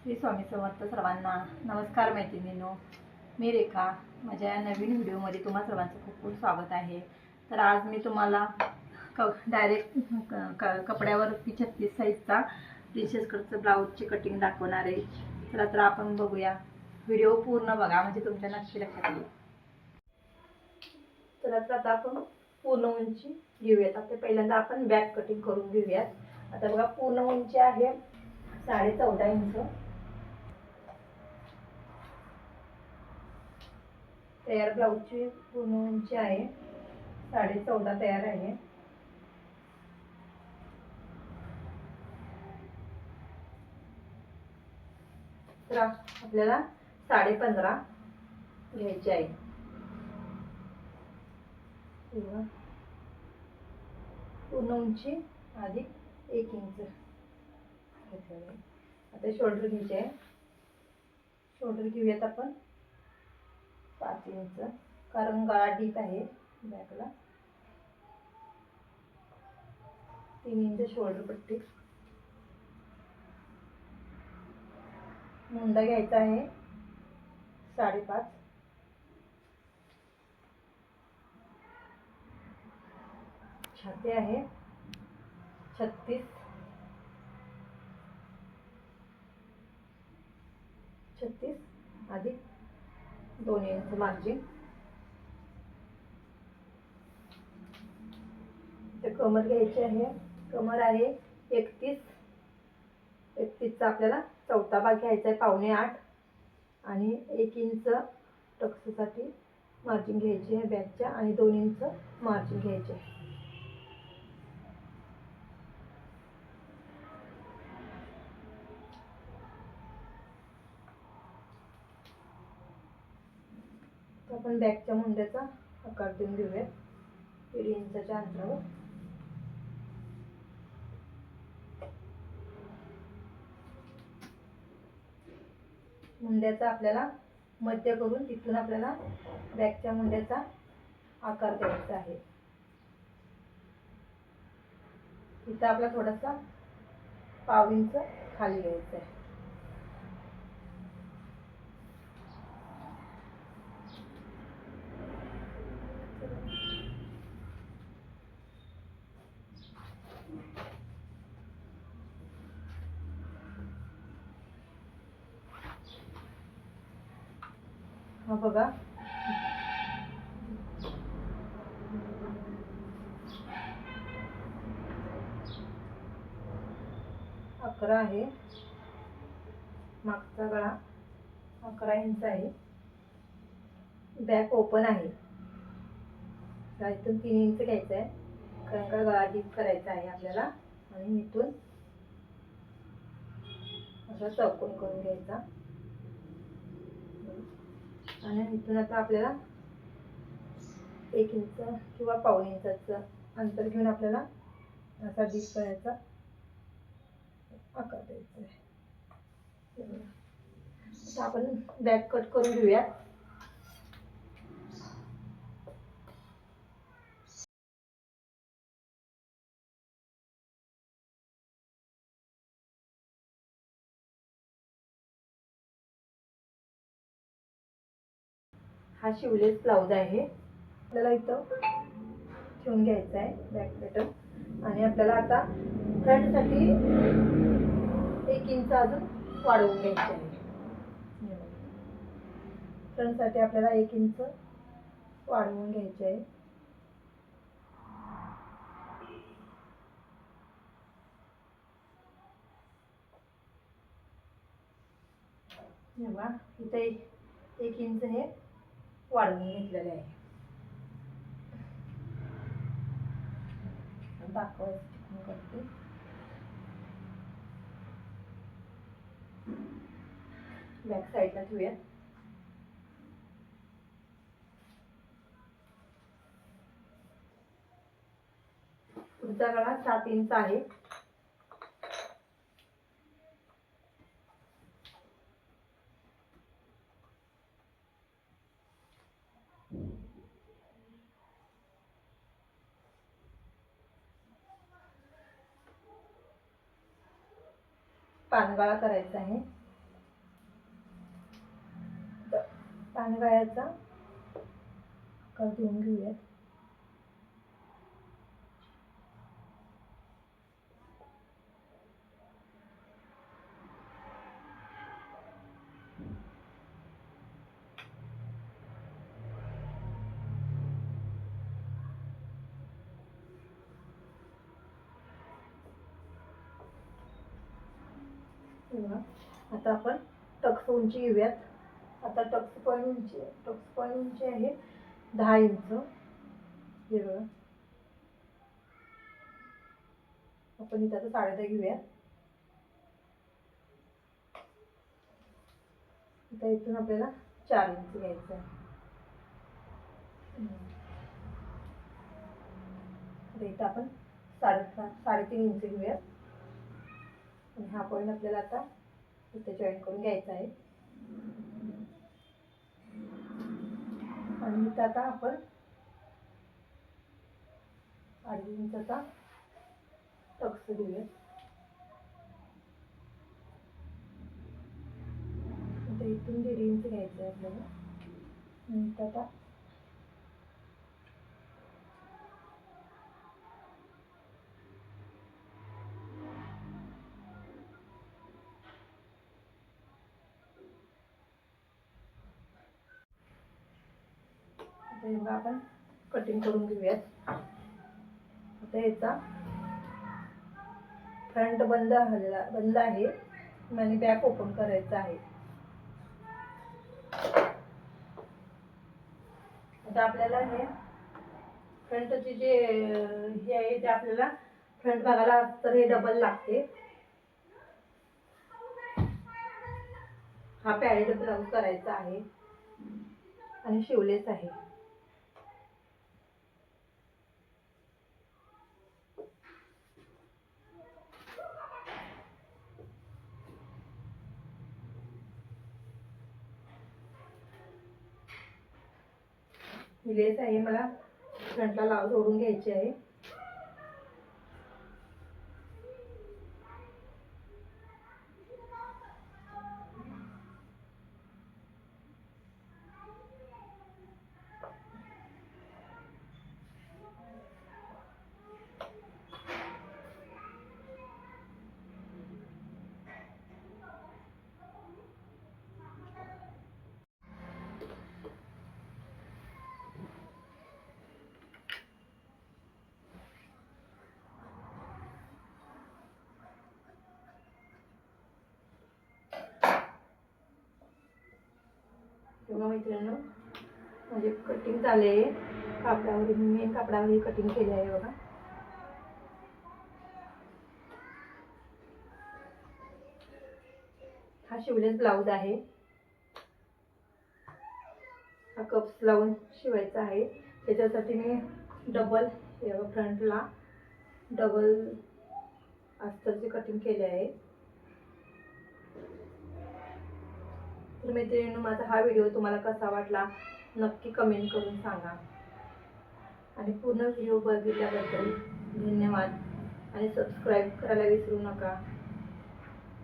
श्री स्वामी समर्थ सर्वांना नमस्कार मैत्रिणींनो. मी रेखा. माझ्या नवीन व्हिडिओमध्ये तुम्हा सर्वांचं खूप खूप स्वागत आहे. तर आज मी तुम्हाला डायरेक्ट कपड्यावरती 36 साईजचा प्रिन्सेस कटचं ब्लाऊजची कटिंग दाखवणार आहे. तर आपण बघूया. व्हिडिओ पूर्ण बघा म्हणजे तुमच्या नक्की लक्षात येईल. तर आता आपण पूर्ण उंची घेऊयात. आता पहिल्यांदा आपण बॅक कटिंग करून घेऊयात. आता बघा पूर्ण उंची आहे 14.5 इंच. तयार ब्लाऊजची पूर्ण उंची आहे 14.5 तयार आहे. तर आपल्याला 15.5 घ्यायचे आहे. पूर्ण उंची अधिक 1 इंच. आता शोल्डर घ्यायचे आहे. शोल्डर घेऊयात आपण 5 इंच, कारण गळा डीप आहे. बॅकला 3 इंच शोल्डर पट्टी. मुंडा घ्यायचा आहे 5.5. छाती आहे 36. 36 अधिक 2 इंच मार्जिन. ते कमर घ्यायची आहे. कमर आहे 31. 31चा आपल्याला चौथा भाग घ्यायचा आहे 7.25 आणि 1 इंच टक्ससाठी मार्जिन घ्यायची आहे बॅकच्या आणि 2 इंच मार्जिन घ्यायचे. आपण बॅकच्या मुंड्याचा आकार देऊन घेऊया 1.5 इंचाच्या अंतरावर. मुंड्याचा आपल्याला मध्य करून तिथून आपल्याला बॅकच्या मुंड्याचा आकार द्यायचा आहे. इथं आपला थोडासा 1/2 इंच खाली घ्यायचा आहे. हा बघा अकरा आहे. मागचा गळा 11 इंच आहे. बॅक ओपन आहे. इथून 3 इंच घ्यायचं आहे, कारण का गळा डीप करायचा आहे आपल्याला. आणि इथून असा चौकोन करून घ्यायचा आणि इथून आता आपल्याला 1 इंच किंवा 1/2 इंचाचं अंतर घेऊन आपल्याला असा डीप करायचा आकार द्यायचा आहे. आता आपण बॅक कट करून घेऊया. हा शिवलेस ब्लाऊज आहे. आपल्याला इथं ठेवून घ्यायचा आहे बॅक पॅटर्न. आणि आपल्याला आता फ्रंटसाठी 1 इंच अजून वाढवून घ्यायचे आहे. फ्रंटसाठी आपल्याला 1 इंच वाढवून घ्यायचे आहे. इथे 1 इंच हे वाढवून घेतलेले आहे. दाखवायचं करते. बॅक साईडला ठेवूया. पुढचा गळा 7 इंच आहे. पानगळा करायचा आहे. पानगळ्याचा आकार देऊन घेऊयात. आता आपण टक्स उंची घेऊयात. आता टक्स पॉईंट उंची आहे 10 इंच. हे बघा, आपण इथं 10.5 घेऊयात. आता इथून आपल्याला 4 इंच घ्यायचं आहे. आता इथं आपण 3.5 इंच घेऊयात. आणि हा पॉईंट आपल्याला आता इथे जॉईन करून घ्यायचा आहे. आणि इथं आता आपण 2.5 इंचचा टक्स घेऊयात. आता इथून 1.5 इंच घ्यायचं आहे आपल्याला. आणि इथं आता आपण कटिंग करून घेऊयात. आता याचा फ्रंट बंद आहे आणि बॅक ओपन करायचा आहे. आता आपल्याला हे फ्रंटचे जे हे आहे ते आपल्याला फ्रंट भागाला तर हे डबल लागते. हा पॅरेड ब्लाउज करायचा आहे आणि शिवलेस आहे. लेस आहे, मला फ्रंटला जोडून घ्यायची आहे. तेव्हा मैत्रिणींनो म्हणजे कटिंग झाले आहे. कापडावर मेन कापडावर कटिंग केले आहे बघा. हा शिवलेस ब्लाउज आहे. हा कप्स लावून शिवायचा आहे. त्याच्यासाठी मी डबल फ्रंटला डबल अस्तरची कटिंग केली आहे. तर मैत्रिणींनो, माझा हा व्हिडिओ तुम्हाला कसा वाटला नक्की कमेंट करून सांगा. आणि पूर्ण व्हिडिओ बघितल्याबद्दल धन्यवाद. आणि सबस्क्राईब करायला विसरू नका.